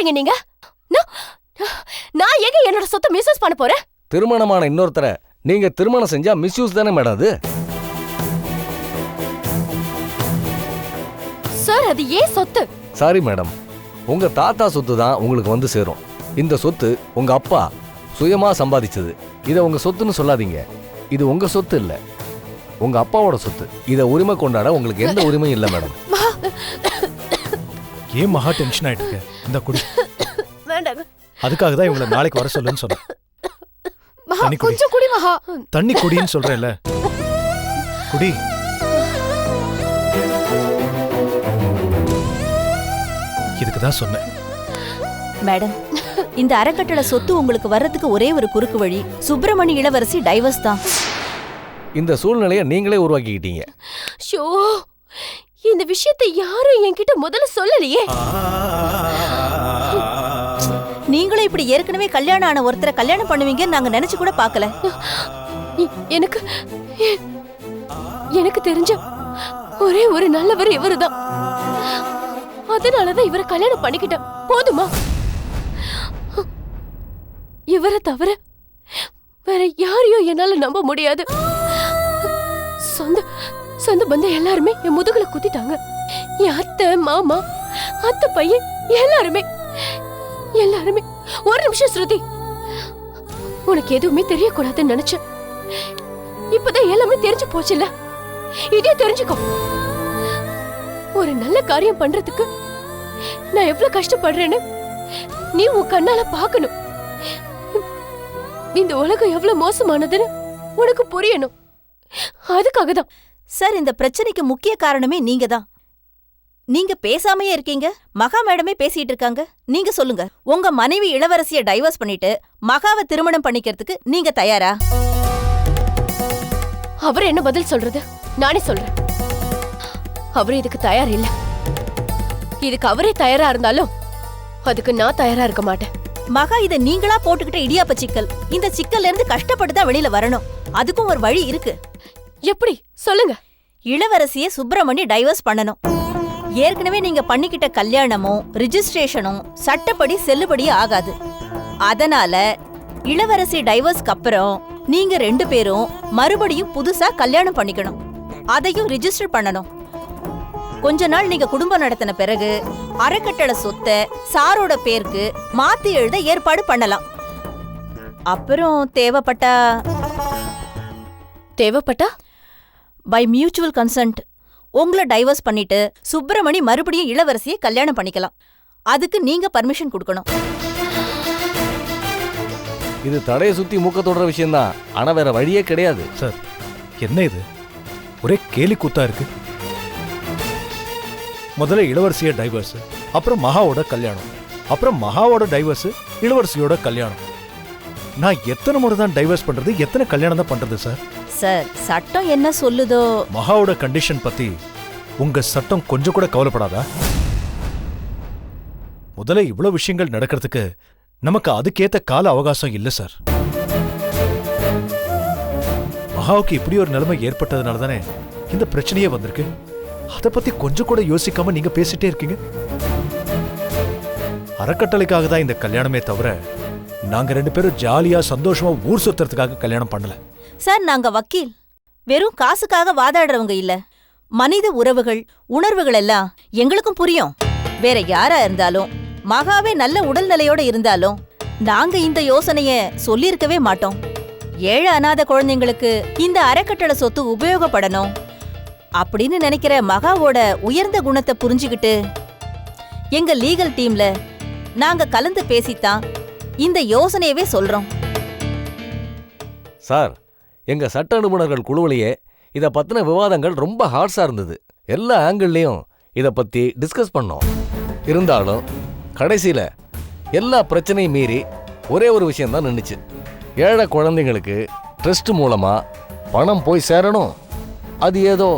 பேசுறீங்க நீங்க? நான் எங்க என்னோட சொத்தை மிஸ்யூஸ் பண்ண போறேன்? திருமணமான இன்னொருத்தரை நீங்க திருமணம் செஞ்சா மிஸ்யூஸ் தானே மேடம் அது? சார் அது ஏன் சொத்து? சாரி மேடம், உங்க தாத்தா சொத்து தான் உங்களுக்கு வந்து சேரும். இந்த சொத்து உங்க அப்பா சுயமா சம்பாதிச்சது. இத உங்க சொத்துன்னு சொல்லாதீங்க. இது உங்க சொத்து இல்ல, உங்க அப்பாவோட சொத்து. இத உரிமை கொண்டாட உங்களுக்கு எந்த உரிமையும் இல்ல மேடம். ஏன் மகா டென்ஷன் ஆயிட்டு இருக்க? இந்த குடி. வேண்டாங்க. அதுக்காக தான் இவங்களை நாளைக்கு வர சொல்லுன்னு சொன்னேன். கொஞ்சம் குடி மகா. தண்ணி குடின்னு சொல்றேன்ல, குடி. இதுக்கு தான் சொன்னேன். மேடம், இந்த அறக்கட்டளை சொத்து உங்களுக்கு வர்றதுக்கு ஒரே ஒரு குறுக்கு வழி சுப்பிரமணி இளவரசி டைவர்ஸ் தான். இந்த சூழ்நிலையை நீங்களே உருவாக்கிக்கிட்டீங்க. ஷோ, இந்த விஷயத்தை யாரும் என்கிட்ட முதல்ல சொல்லலையே. நீங்களும் இப்படி ஏற்கனவே கல்யாணம் ஆன ஒருத்தரை கல்யாணம் பண்ணுவீங்கன்னு நாங்க நினைச்சு கூட பார்க்கல. எனக்கு தெரிஞ்ச ஒரே ஒரு நல்லவர் இவருதான். அதனாலதான் இவரை கல்யாணம் பண்ணிக்கிட்டேன். போதுமா? இவரை தவிர வேற யாரையும் என்னால நம்ப முடியாது. சொந்த பந்தம் எல்லாருமே என் முதுகுல குத்திட்டாங்க. என் அத்தை, மாமா, அத்தை பையன் எல்லாருமே. ஒரு நிமிஷம் ஸ்ருதி, உனக்கு எதுவுமே தெரியக்கூடாதுன்னு நினைச்சேன். இப்பதான் எல்லாமே தெரிஞ்சு போச்சுல்ல, இதே தெரிஞ்சுக்கோ. ஒரு நல்ல காரியம் பண்றதுக்கு நான் எவ்வளவு கஷ்டப்படுறேன்னு நீ உன் கண்ணால பாக்கணும். இந்த உலகம் எவ்வளவு மோசமானதுன்னு உனக்கு புரியணும். அதுக்காக தான் சார், இந்த பிரச்சனைக்கு முக்கிய காரணமே நீங்க தான். நீங்க பேசாமையே இருக்கீங்க, மகா மேடமே பேசிட்டு இருக்காங்க. நீங்க சொல்லுங்க, உங்க மனைவி இளவரசிய டைவர்ஸ் பண்ணிட்டு மகாவை திருமணம் பண்ணிக்கிறதுக்கு நீங்க தயாரா? அவர் என்ன பதில் சொல்றது? நானே சொல்றேன். அவரு இதுக்கு தயார் இல்ல. இதுக்கு அவரே தயாரா இருந்தாலும் அதுக்கு நான் தயாரா இருக்க மாட்டேன். மகா, இத நீங்களா போட்டுக்கிட்ட இடியாப்ப சிக்கல். இந்த சிக்கல்ல இருந்து கஷ்டப்பட்டு தான் வெளியில வரணும். அதுக்கும் ஒரு வழி இருக்கு. எப்படி சொல்லுங்க? இளவரசிய சுப்பிரமணி டைவர்ஸ் பண்ணணும். ஏற்கனவே நீங்க பண்ணிக்கிட்ட கல்யாணமும் ரிஜிஸ்ட்ரேஷனும் சட்டப்படி செல்லுபடியே ஆகாது. அதனால இளவரசி டைவர்ஸ்க்கு அப்புறம் நீங்க 2 பேரும் மறுபடியும் புதுசா கல்யாணம் பண்ணிக்கணும். அதையும் ரிஜிஸ்டர் பண்ணணும். கொஞ்ச நாள் நீங்க குடும்பம் நடத்தின பிறகு அறக்கட்டளை சொத்தை சாரோட பேருக்கு மாத்தி எழுத ஏற்பாடு பண்ணலாம். அப்புறம் தேவைப்பட்டா பை மியூச்சுவல் கன்சென்ட் உங்களை டைவர்ஸ் பண்ணிட்டு சுப்பிரமணி மறுபடியும் இளவரசியை கல்யாணம் பண்ணிக்கலாம். அதுக்கு நீங்க பர்மிஷன் கொடுக்கணும். இது தடையை சுத்தி மூக்க தொடர விஷயம்தான், ஆனா வேற வழியே கிடையாது. சார், என்ன இது? ஒரே கேலி கூத்தா இருக்கு. முதல்ல இளவரசிய டைவர்ஸ், அப்புறம் மகாவோட கல்யாணம், அப்புறம் மகாவோட டைவர்ஸ், இளவரசியோட கல்யாணம். நான் எத்தனை முறை தான் டைவர்ஸ் பண்றது, எத்தனை கல்யாணம் தான் பண்றது சார்? சார், சட்டம் என்ன சொல்லுதோ. மகாவோட கண்டிஷன் பத்தி உங்க சட்டம் கொஞ்சம் கூட கவலைப்படாதா? முதல்ல இவ்வளவு விஷயங்கள் நடக்கிறதுக்கு நமக்கு அதுக்கேத்த கால அவகாசம் இல்ல சார். மகாவுக்கு இப்படி ஒரு நிலைமை ஏற்பட்டதுனால தானே இந்த பிரச்சனையே வந்திருக்கு. அதை பத்தி கொஞ்சம் கூட யோசிக்காம நீங்க பேசிட்டே இருக்கீங்க. அறக்கட்டளைக்காக தான் இந்த கல்யாணமே தவிர நாங்க 2 பேரும் ஜாலியா சந்தோஷமா ஊர் சுத்துறதுக்காக கல்யாணம் பண்ணல சார். நாங்க வக்கீல், வெறும் காசுக்காக வாதாடுறவங்க இல்ல. மனித உறவுகள், உணர்வுகள் எல்லாம் எங்களுக்கும் புரியும். வேற யாரா இருந்தாலும், மகாவே நல்ல உடல்நிலையோட இருந்தாலும் நாங்க இந்த யோசனைய சொல்லியிருக்கவே மாட்டோம். ஏழை அநாத குழந்தைங்களுக்கு இந்த அறக்கட்டளை சொத்து உபயோகப்படணும் அப்படின்னு நினைக்கிற மகாவோட உயர்ந்த குணத்தை புரிஞ்சுக்கிட்டு எங்க லீகல் டீம்ல நாங்க கலந்து பேசித்தான் இந்த யோசனையவே சொல்றோம். சார், எங்க சட்ட நிபுணர்கள் குழுவிலேயே இதை பத்தின விவாதங்கள் ரொம்ப ஹார்ஸா இருந்தது. எல்லா ஆங்கிள்லயும் இதை பத்தி டிஸ்கஸ் பண்ணோம். இருந்தாலும் கடைசியில எல்லா பிரச்சனையும் மீறி ஒரே ஒரு விஷயம் தான் நின்னுச்சு. ஏழை குழந்தைங்களுக்கு ட்ரஸ்ட் மூலமா பணம் போய் சேரணும், அது ஏதோ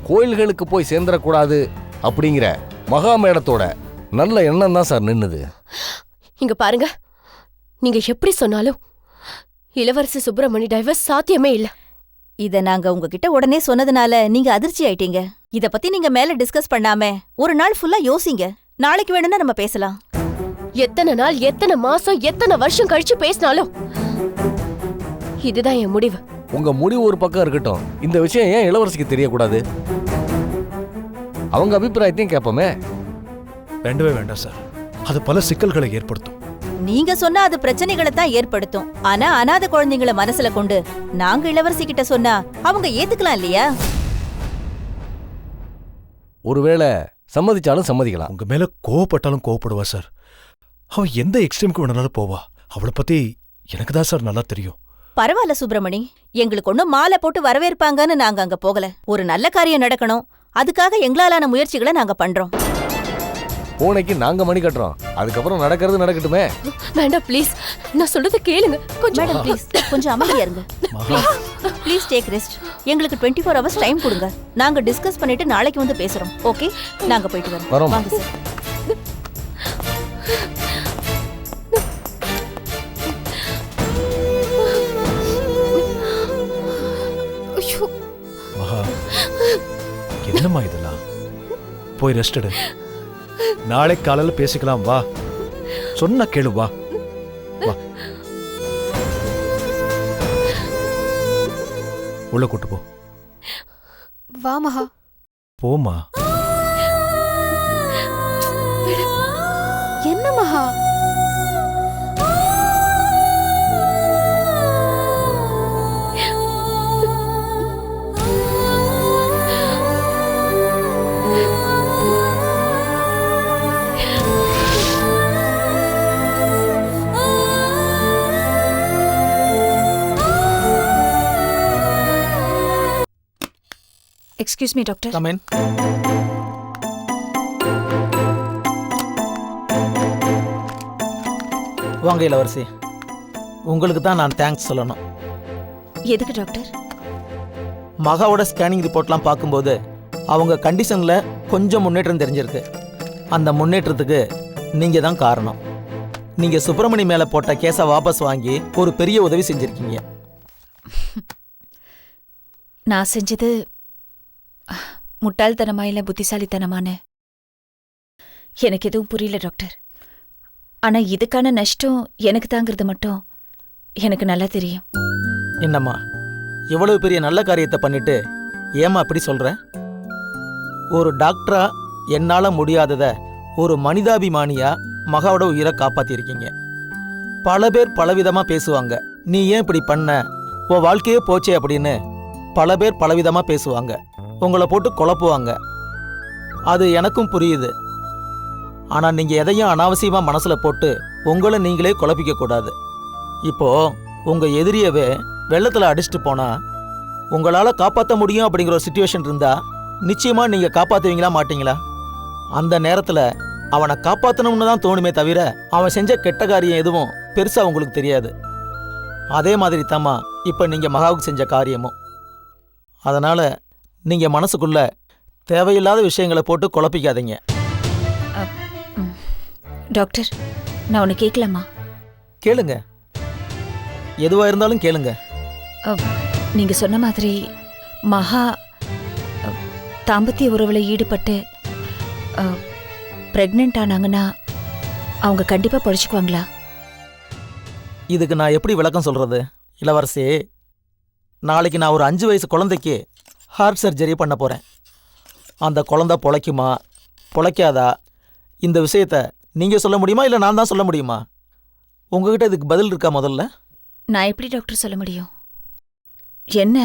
கோயில்களுக்கு போய் சேர்ந்துடக்கூடாது அப்படிங்கிற மகா மேடத்தோட நல்ல எண்ணம் தான் சார் நின்னுது. இங்க பாருங்க, நீங்க எப்படி சொன்னாலும் இளவரசி சுப்பிரமணி டைவர்ஸ் சாத்தியமே இல்ல. இத நாங்க உங்ககிட்ட உடனே சொன்னதுனால நீங்க அதிர்ச்சி ஆயிட்டீங்க. இத பத்தி நீங்க மேல டிஸ்கஸ் பண்ணாம ஒரு நாள் ஃபுல்லா யோசிங்க. நாளைக்கு வேணும்னா நம்ம பேசலாம். எத்தனை நாள், எத்தனை மாசம், எத்தனை வருஷம் கழிச்சு பேசினாலும் இதுதான் என் முடிவு. உங்க முடிவு ஒரு பக்கம் இருக்கட்டும், இந்த விஷயம் ஏன் இளவரசிக்கு தெரியக்கூடாது? அவங்க அபிப்பிராயத்தையும் கேட்போமே. வேண்டவே வேண்டாம் சார், அது பல சிக்கல்களை ஏற்படுத்தும். நீங்க சொன்னா அது பிரச்சனைகளை தான் ஏற்படுத்தும். ஆனா அனாதை குழந்தைங்களை மனசுல கொண்டு நாங்க இளவரசி கிட்ட சொன்னா அவங்க ஏத்துக்கலாம் இல்லையா? ஒருவேளை சம்மதிச்சாலும் சம்மதிக்கலாம். உங்க மேல கோவப்பட்டாலும் கோவப்படுவா சார். அவ எந்த எக்ஸ்ட்ரீமுக்கு வேணாலும் போவா. அவளை பத்தி எனக்கு தான் சார் நல்லா தெரியும். பரவாயில்ல சுப்பிரமணி, எங்களுக்கு ஒன்னும் மாலை போட்டு வரவேற்பாங்கன்னு நாங்க அங்க போகல. ஒரு நல்ல காரியம் நடக்கணும், அதுக்காக எங்களாலான முயற்சிகளை நாங்க பண்றோம். பூனைக்கு நாங்க மணி கட்டுறோம், அதுக்கப்புறம் நடக்கிறது நடக்கட்டுமே. வேண்டாம் ப்ளீஸ், நான் சொல்றத கேளுங்க கொஞ்சம். மேடம் ப்ளீஸ் கொஞ்சம் அமைதியா இருங்க. Please take rest. எங்களுக்கு 24 hours டைம் கொடுங்க. நாங்க டிஸ்கஸ் பண்ணிட்டு நாளைக்கு வந்து பேசுறோம். ஓகே, நாங்க போயிட்டு வரோம். வரோம். வாங்க சார். ஐயோ, மகா, என்னம்மா இதெல்லாம்? போய் ரெஸ்ட் எடு. நாளை காலையில பேசிக்கலாம். வா, சொன்ன கேளு. வா வா, உள்ள கூட்டு போ. வா மகா. போமா. என்ன மகா? Excuse me doctor. Come in. வாங்க இளவரசி, உங்களுக்கு தான் நான் தேங்க்ஸ் சொல்லணும். எதுக்கு டாக்டர்? மகாவோட ஸ்கேனிங் ரிப்போர்ட்லாம் பார்க்கும்போது அவங்க கண்டிஷனில் கொஞ்சம் முன்னேற்றம் தெரிஞ்சிருக்கு. அந்த முன்னேற்றத்துக்கு நீங்கள் தான் காரணம். நீங்கள் சுப்பிரமணி மேலே போட்ட கேஸை வாபஸ் வாங்கி ஒரு பெரிய உதவி செஞ்சுருக்கீங்க. நான் செஞ்சது முட்டாள்தனமா இல்லை புத்திசாலித்தனமான எனக்கு எதுவும் புரியல டாக்டர். ஆனா இதுக்கான நஷ்டம் எனக்கு தாங்கிறது மட்டும் எனக்கு நல்லா தெரியும். என்னம்மா, இவ்வளவு பெரிய நல்ல காரியத்தை பண்ணிட்டு ஏம்மா அப்படி சொல்ற? ஒரு டாக்டரா என்னால் முடியாததை ஒரு மனிதாபிமானியா மகாவோட உயிரை காப்பாற்றிருக்கீங்க. பல பேர் பலவிதமாக பேசுவாங்க. நீ ஏன் இப்படி பண்ண, உன் வாழ்க்கையே போச்சே அப்படின்னு பல பேர் பலவிதமாக பேசுவாங்க. உங்களை போட்டு குழப்புவாங்க. அது எனக்கும் புரியுது. ஆனால் நீங்கள் எதையும் அனாவசியமாக மனசில் போட்டு உங்களை நீங்களே குழப்பிக்க கூடாது. இப்போ உங்கள் எதிரியவே வெள்ளத்தில் அடிச்சுட்டு போனால் உங்களால் காப்பாற்ற முடியும் அப்படிங்கிற ஒரு சுச்சுவேஷன் இருந்தால் நிச்சயமாக நீங்கள் காப்பாற்றுவீங்களா மாட்டீங்களா? அந்த நேரத்தில் அவனை காப்பாற்றணும்னு தான் தோணுமே தவிர அவன் செஞ்ச கெட்ட காரியம் எதுவும் பெருசாக உங்களுக்கு தெரியாது. அதே மாதிரி தாம்மா இப்போ நீங்கள் மகாவுக்கு செஞ்ச காரியமும். அதனால் நீங்கள் மனசுக்குள்ள தேவையில்லாத விஷயங்களை போட்டு குழப்பிக்காதீங்க. டாக்டர், நான் ஒன்று கேட்கலாமா? கேளுங்க, எதுவாக இருந்தாலும் கேளுங்க. நீங்க சொன்ன மாதிரி மகா தாம்பத்திய உறவில் ஈடுபட்டு பிரெக்னென்ட் ஆனாங்கன்னா அவங்க கண்டிப்பா படிச்சுக்குவாங்களா? இதுக்கு நான் எப்படி விளக்கம் சொல்றது? இளவரசி, நாளைக்கு நான் ஒரு 5 வயசு குழந்தைக்கு ஹார்ட் சர்ஜரி பண்ண போகிறேன். அந்த குழந்தை பொழைக்குமா பொழைக்காதா இந்த விஷயத்த நீங்கள் சொல்ல முடியுமா, இல்லை நான் தான் சொல்ல முடியுமா? உங்ககிட்ட இதுக்கு பதில் இருக்கா? முதல்ல நான் எப்படி டாக்டர் சொல்ல முடியும்? என்ன,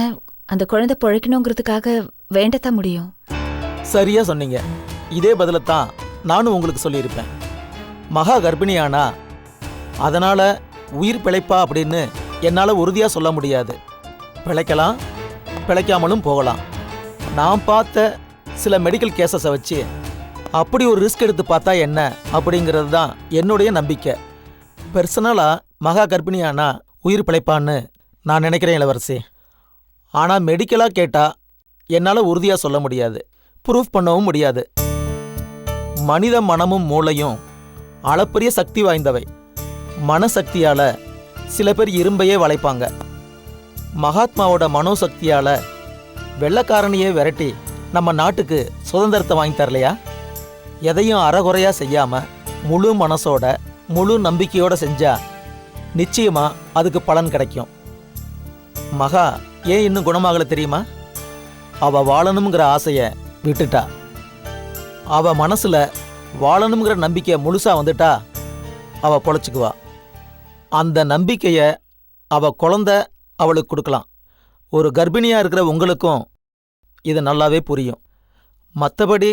அந்த குழந்தை பொழைக்கணுங்கிறதுக்காக வேண்டத்தான் முடியும். சரியா சொன்னீங்க. இதே பதிலைத்தான் நானும் உங்களுக்கு சொல்லியிருப்பேன். மகா கர்ப்பிணியானா அதனால் உயிர் பிழைப்பா அப்படின்னு என்னால் உறுதியாக சொல்ல முடியாது. பிழைக்கலாம், பிழைக்காமலும் போகலாம். நான் பார்த்த சில மெடிக்கல் கேசஸை வச்சு அப்படி ஒரு ரிஸ்க் எடுத்து பார்த்தா என்ன அப்படிங்கிறது தான் என்னுடைய நம்பிக்கை. பர்சனலாக மகா கர்ப்பிணியானா உயிர் பிழைப்பான்னு நான் நினைக்கிறேன் இளவரசி. ஆனால் மெடிக்கலாக கேட்டால் என்னால் உறுதியாக சொல்ல முடியாது, ப்ரூஃப் பண்ணவும் முடியாது. மனித மனமும் மூளையும் அளப்பரிய சக்தி வாய்ந்தவை. மனசக்தியால் சில பேர் இரும்பையே வளைப்பாங்க. மகாத்மாவோட மனோசக்தியால் வெள்ளைக்காரனையே விரட்டி நம்ம நாட்டுக்கு சுதந்திரத்தை வாங்கி தரலையா? எதையும் அறகுறையாக செய்யாமல் முழு மனசோட முழு நம்பிக்கையோட செஞ்சா நிச்சயமா அதுக்கு பலன் கிடைக்கும். மகா ஏன் இன்னும் குணமாகல தெரியுமா? அவ வாழணுங்கிற ஆசைய விட்டுட்டா. அவ மனசுல வாழணுங்கிற நம்பிக்கை முழுசா வந்துட்டா அவ பொழைச்சுக்குவா. அந்த நம்பிக்கைய அவ குழந்தை அவளுக்கு கொடுக்கலாம். ஒரு கர்ப்பிணியா இருக்கிற உங்களுக்கும் இது நல்லாவே புரியும். மற்றபடி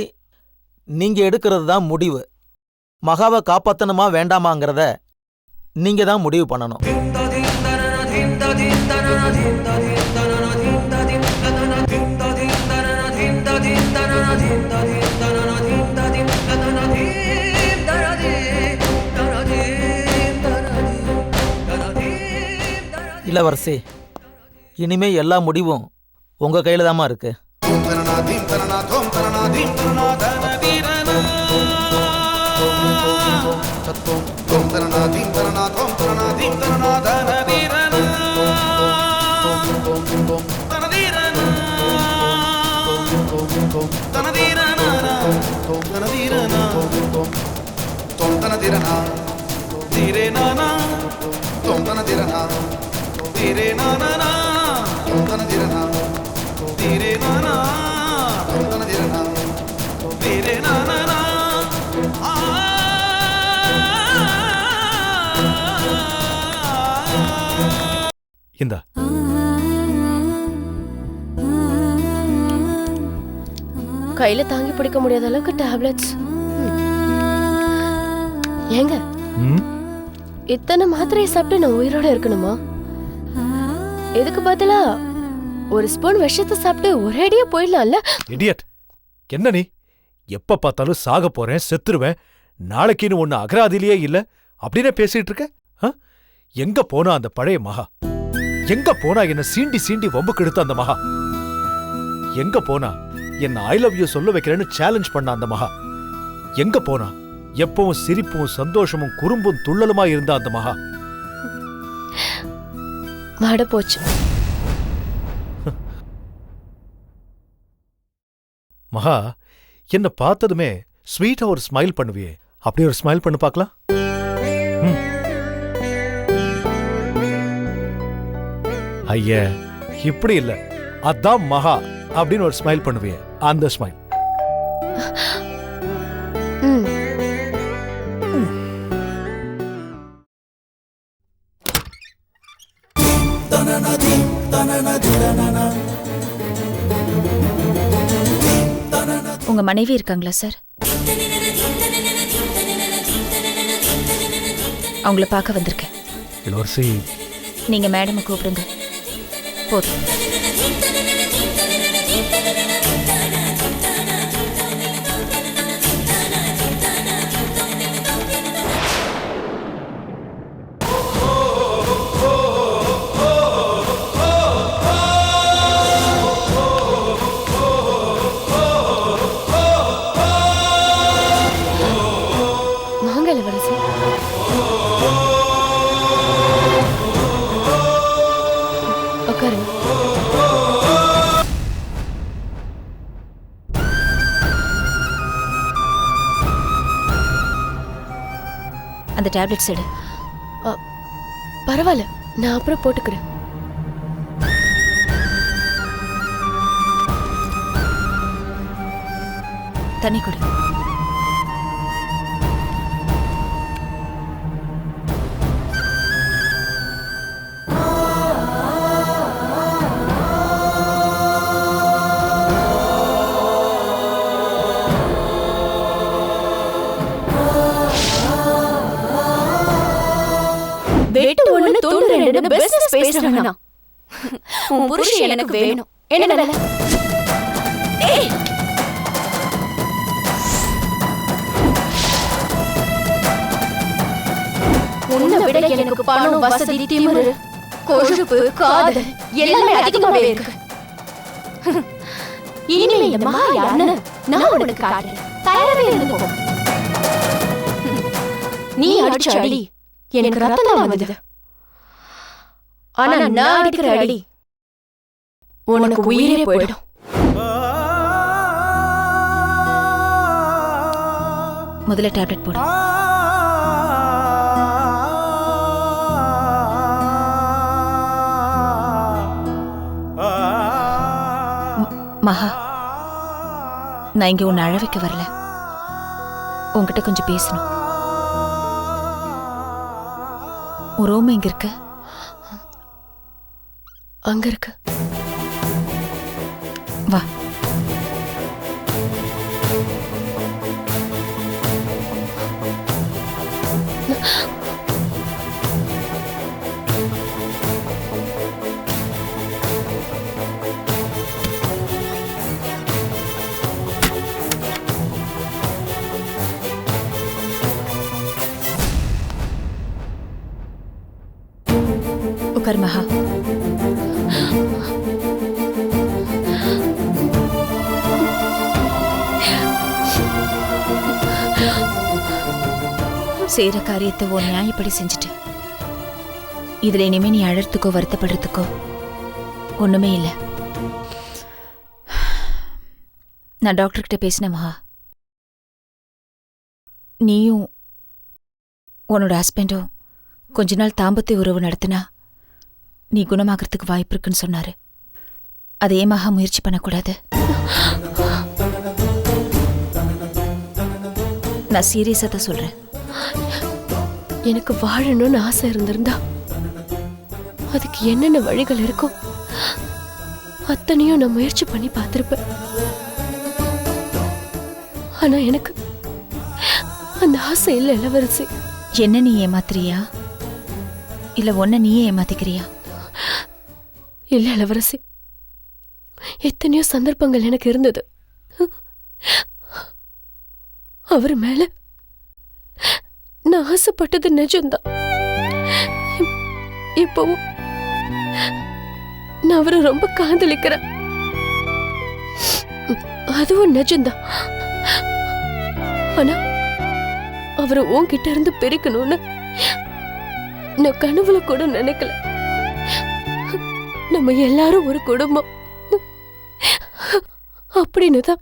நீங்க எடுக்கிறது தான் முடிவு. மகாவை காப்பாத்தணுமா வேண்டாமாங்கிறத நீங்க தான் முடிவு பண்ணணும். இளவரசி, இனிமே எல்லா முடிவும் உங்க கையில தாமா இருக்கு. இந்தா. கையில தாங்கி பிடிக்க முடியாத அளவுக்கு டேப்லெட்ஸ். ஏங்க ம்? இத்தனை மாத்திரையை சாப்பிட்டு நான் உயிரோட இருக்கணுமா? எதுக்கு பதிலா ஒரு ஸ்பூன் விஷத்தை சாப்பிட்டு ஒரேடியா போயிடலாம்ல? இடியட். என்ன நீ எப்ப பார்த்தாலும் சாக போறேன், செத்துருவேன், நாளைக்குன்னு ஒண்ணு அகராதிலேயே இல்ல அப்படின்னு பேசிட்டு இருக்க? எங்க போனா அந்த பழைய மகா? எங்க போனா என்ன சீண்டி சீண்டி வம்புக்கு எடுத்த அந்த மகா? எங்க போனா என்ன ஐ லவ் யூ சொல்ல வைக்கிறேன்னு சேலஞ்ச் பண்ண அந்த மகா? எங்க போனா எப்பவும் சிரிப்பும் சந்தோஷமும் குறும்பும் துள்ளலுமா இருந்த அந்த மகா? மாட போச்சு. மகா, என்ன பார்த்ததுமே ஸ்வீட்டா ஒரு ஸ்மைல் பண்ணுவியே, அப்படியே ஒரு ஸ்மைல் பண்ணு பார்க்கலாம். ஐயா, இப்படி இல்ல, அதான் மகா அப்படின்னு ஒரு ஸ்மைல் பண்ணுவியே, அந்த ஸ்மைல். உங்க மனைவி இருக்காங்களா சார்? அவங்கள பார்க்க வந்திருக்கேன். இளவரசி, நீங்க மேடமை கூப்பிடுங்க போதும். அந்த டேப்லெட்ஸ் எடு. பரவாயில்ல, நான் அப்புறம் போட்டுக்கிறேன். தண்ணி குடி. வெட்டு ஒண்ணு தொண்ணு ரெண்டு பிசினஸ் பேசுறானா? உன் புருஷன் எனக்கு வேணும். என்ன வேலை? ஏய், உன்னை விட எனக்கு பணம், வசதி, திமிரு, கொழுப்பு, காதல் எல்லாமே அதிகமாவே இருக்கு. இனிமே இந்த மகா யாருன்னு நான் உனக்கு காட்டுறேன். தயாராவே இருந்து போ. நீ அடிச்ச அடி எனக்கு ரத்தம் தான் வந்தது. ஆனா நான் அடிக்கிற அடி உனக்கு உயிரே போயிடும். முதல்ல டேப்லெட் போடு. மகா, நான் இங்க உன்னை அழ வைக்க வரல, உன்கிட்ட கொஞ்சம் பேசணும். உன் ரூம் எங்க இருக்க? அங்க இருக்கு. வா. உட்கார் மகா. செய்யற காரியத்தை ஒரு நியாயப்படி செஞ்சுட்டு இதுல இனிமே நீ அழறதுக்கோ வருத்தப்படுறதுக்கோ ஒண்ணுமே இல்லை. நான் டாக்டர்கிட்ட பேசினேன் மகா. நீயும் உன்னோட ஹஸ்பண்டும் கொஞ்ச நாள் தாம்பத்திய உறவு நடத்தினா நீ குணமாகறதுக்கு வாய்ப்பு இருக்குன்னு சொன்னாரு. அதே மகா முயற்சி பண்ணக்கூடாது. நான் சீரியஸா தான் சொல்றேன். எனக்கு வாழணும்னு ஆசை இருந்திருந்தா அதுக்கு என்னென்ன வழிகள் இருக்கோ அத்தனையும் நான் முயற்சி பண்ணி பார்த்திருப்பேன். ஆனா எனக்கு அந்த ஆசை இல்ல இளவரசி. என்ன நீ ஏமாத்துறியா இல்ல உன்ன நீயே ஏமாத்திக்கிறியா? இல்ல இளவரசி, எத்தனையோ சந்தர்ப்பங்கள் எனக்கு இருந்தது. அவர் மேல நான் ஆசைப்பட்டது நிஜம்தான். இப்பவும் நான் அவரை ரொம்ப காதலிக்கிறேன். அதுவும் நிஜம்தான். ஆனா அவரை உன்கிட்ட இருந்து பிரிக்கணும்னு நான் கனவுல கூட நினைக்கல. நம்ம எல்லாரும் ஒரு குடும்பம் அப்படின்னு தான்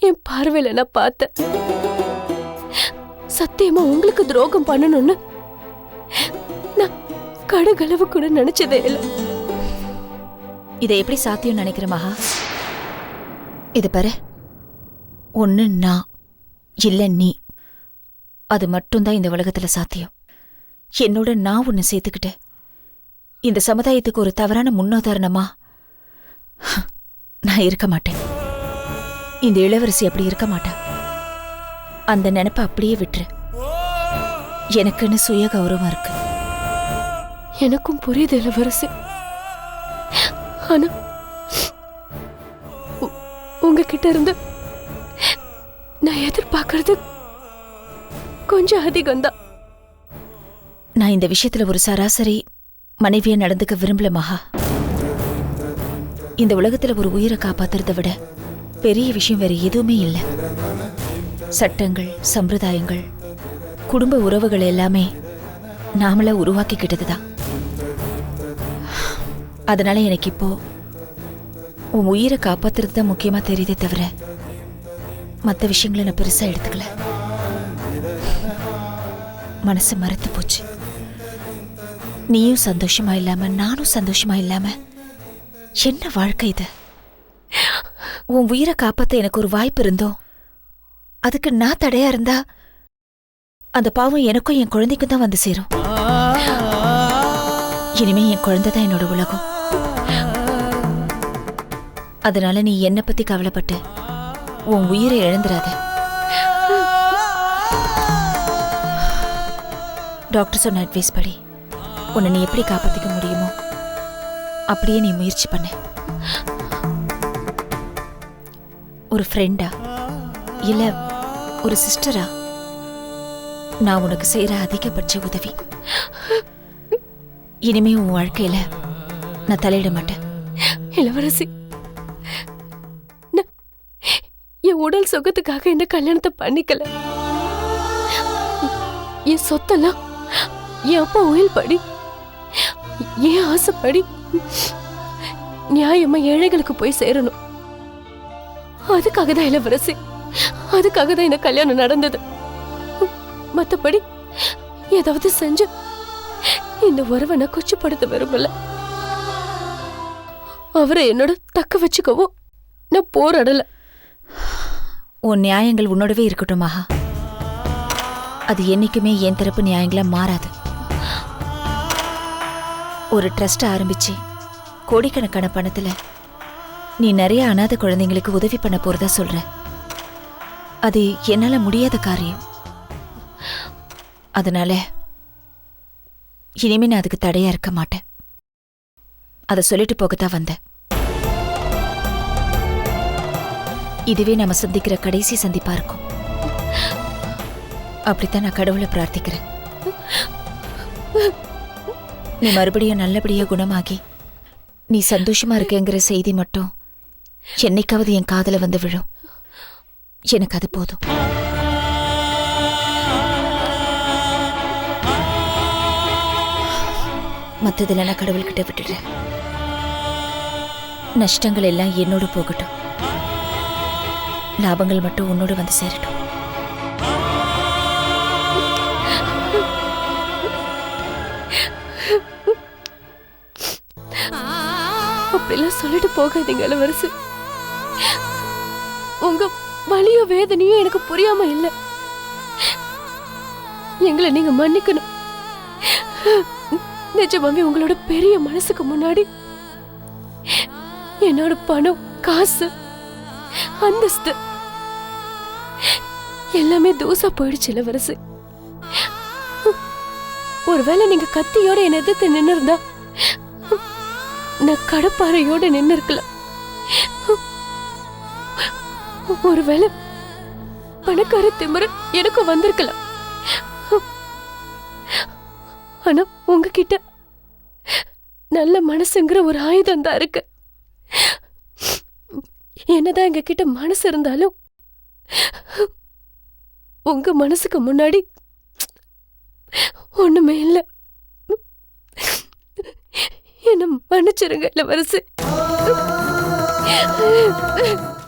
என் பார்வையில நான் பார்த்தேன். சத்தியமா உங்களுக்கு துரோகம் பண்ணணும்னு நான் கடுகளவு கூட நினைச்சதே இல்லை. இதை எப்படி சாத்தியம் நினைக்கிற மகா? இது பாரு, ஒன்னு நான் இல்ல நீ, அது மட்டும்தான் இந்த உலகத்துல சாத்தியம். என்னோட நான் உன்னை சேர்த்துக்கிட்டேன். இந்த சமுதாயத்துக்கு ஒரு தவறான முன்னுதாரணமா நான் இருக்க மாட்டேன். இந்த இளவரசி அப்படி இருக்க மாட்டேன். அந்த நினைப்ப அப்படியே விட்டுரு. எனக்குன்னு சுய கௌரவம் இருக்கு. எனக்கும் புரியுது இளவரசி. ஆனா உங்ககிட்ட இருந்து நான் எதிர்பார்க்கறது கொஞ்சம் அதிகம்தான். நான் இந்த விஷயத்துல ஒரு சராசரி மனைவியா நடந்துக்க விரும்பல மகா. இந்த உலகத்துல ஒரு உயிரை காப்பாத்துறதை விட பெரிய விஷயம் வேற எதுவுமே இல்லை. சட்டங்கள், சம்பிரதாயங்கள், குடும்ப உறவுகள் எல்லாமே நாமள உருவாக்கிக்கிட்டதுதான். அதனால எனக்கு இப்போ உன் உயிரை காப்பாத்துறது தான் முக்கியமா தெரியுதே தவிர மற்ற விஷயங்களை நான் பெருசா எடுத்துக்கல. மனசு மறத்து போச்சு. நீயும் சந்தோஷமா இல்லாம நானும் சந்தோஷமா இல்லாம என்ன வாழ்க்கை இது? உன் உயிரை காப்பாத்த எனக்கு ஒரு வாய்ப்பு இருந்தோம், அதுக்கு நான் தடையா இருந்தா அந்த பாவம் எனக்கும் என் குழந்தைக்கும் தான் வந்து சேரும். இனிமே என் குழந்தை தான் என்னோட உலகம். அதனால நீ என்னை பத்தி கவலைப்பட்டு உன் உயிரை இழந்துராத. டாக்டர் சொன்ன அட்வைஸ் படி உன்னை நீ எப்படி காப்பாத்திக்க முடியுமோ அப்படியே நீ முயற்சி பண்ண. ஒரு ஃப்ரெண்டா இல்ல ஒரு சிஸ்டரா நான் உனக்கு செய்யற அதிகபட்ச உதவி. இனிமே உன் வாழ்க்கையில நான் தலையிட மாட்டேன். இளவரசி, என் உடல் சுகத்துக்காக இந்த கல்யாணத்தை பண்ணிக்கல. என் சொத்தெல்லாம் என் அப்பா உயில் படி என் ஆசைப்படி நியாயமா ஏழைகளுக்கு போய் சேரணும். அதுக்காக தான் இளவரசி, அதுக்காக தான் இந்த கல்யாணம் நடந்தது. மத்தபடி ஏதாவது செஞ்சு இந்த உறவை நான் கொச்சப்படுத்த விரும்பல. அவரை என்னோட தக்க வச்சுக்கவோ நான் போராடல. உன் நியாயங்கள் உன்னோடவே இருக்கட்டும் மகா. அது என்னைக்குமே என் தரப்பு நியாயங்களா மாறாது. ஒரு ட்ரஸ்ட் ஆரம்பிச்சு கோடிக்கணக்கான பணத்துல நீ நிறைய அனாதை குழந்தைங்களுக்கு உதவி பண்ண போறதா சொல்ற. அது என்னால முடியாத காரியம். அதனால இனிமே நான் அதுக்கு தடையா இருக்க மாட்டேன். அதை சொல்லிட்டு போகத்தான் வந்தேன். இதுவே நம்ம சந்திக்கிற கடைசி சந்திப்பா இருக்கும். அப்படித்தான் நான் கடவுளை பிரார்த்திக்கிறேன். நீ மறுபடியும் நல்லபடியா குணமாகி நீ சந்தோஷமா இருக்கேங்கிற செய்தி மட்டும் என்னைக்காவது என் காதுல வந்து விழும். எனக்கு அது போதும். மத்ததெல்லாம் நான் கடவுள்கிட்ட விட்டுடுறேன். நஷ்டங்கள் எல்லாம் என்னோட போகட்டும். லாபங்கள் மட்டும் உன்னோட வந்து சேரட்டும். அப்படிலாம் சொல்லிட்டு போகாதீங்க இளவரசி. உங்க வலியோ வேதனையோ எனக்கு புரியாம இல்ல. எங்களை நீங்க மன்னிக்கணும். நிஜமாவே உங்களோட பெரிய மனசுக்கு முன்னாடி என்னோட பணம், காசு, அந்தஸ்து எல்லாமே தூசா போயிடுச்சு இளவரசி. ஒருவேளை நீங்க கத்தியோட என்னை எதிர்த்து நின்னு இருந்தா நான் கடப்பாறையோட நின்னு இருக்கலாம். ஒருவேளை பணக்கார திமிரு எனக்கும் வந்திருக்கலாம். ஆனா உங்ககிட்ட நல்ல மனசுங்கிற ஒரு ஆயுதம் தான் இருக்கு. என்னதான் எங்க கிட்ட மனசு இருந்தாலும் உங்க மனசுக்கு முன்னாடி ஒண்ணுமே இல்ல. என்ன மன்னிச்சிருங்க இளவரசி.